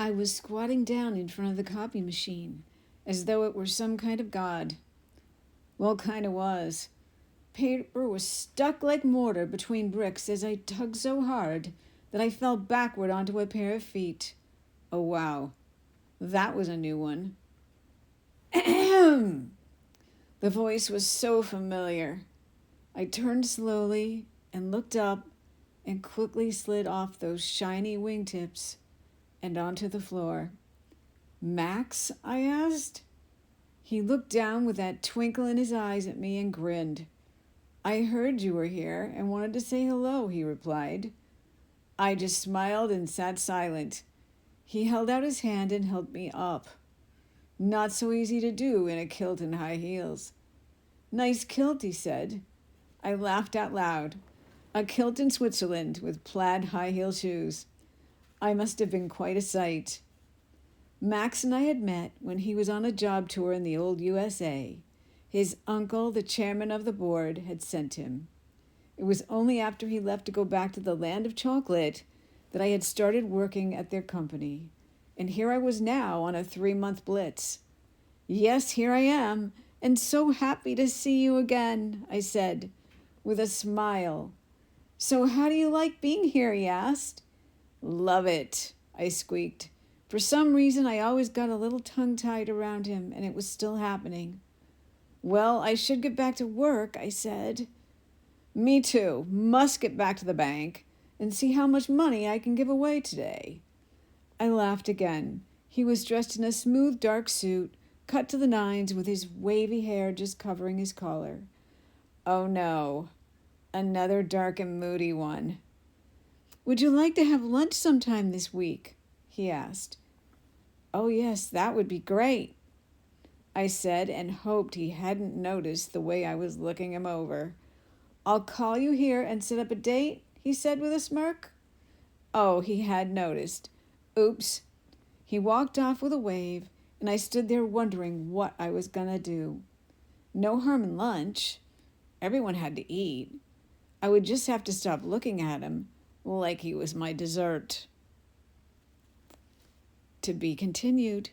I was squatting down in front of the copy machine, as though it were some kind of god. Well, kind of was. Paper was stuck like mortar between bricks as I tugged so hard that I fell backward onto a pair of feet. Oh, wow. That was a new one. Ahem! The voice was so familiar. I turned slowly and looked up and quickly slid off those shiny wingtips and onto the floor. Max? I asked. He looked down with that twinkle in his eyes at me and grinned. I heard you were here and wanted to say hello, he replied. I just smiled and sat silent. He held out his hand and helped me up. Not so easy to do in a kilt and high heels. Nice kilt, he said. I laughed out loud. A kilt in Switzerland with plaid high heel shoes. I must have been quite a sight. Max and I had met when he was on a job tour in the old USA. His uncle, the chairman of the board, had sent him. It was only after he left to go back to the land of chocolate that I had started working at their company. And here I was now on a 3-month blitz. Yes, here I am, and so happy to see you again, I said, with a smile. So how do you like being here, he asked. Love it, I squeaked. For some reason, I always got a little tongue-tied around him, and it was still happening. Well, I should get back to work, I said. Me too. Must get back to the bank and see how much money I can give away today. I laughed again. He was dressed in a smooth dark suit, cut to the nines with his wavy hair just covering his collar. Oh no, another dark and moody one. Would you like to have lunch sometime this week? He asked. Oh yes, that would be great, I said, and hoped he hadn't noticed the way I was looking him over. I'll call you here and set up a date, he said with a smirk. Oh, he had noticed. Oops. He walked off with a wave, and I stood there wondering what I was gonna do. No harm in lunch. Everyone had to eat. I would just have to stop looking at him like he was my dessert. To be continued.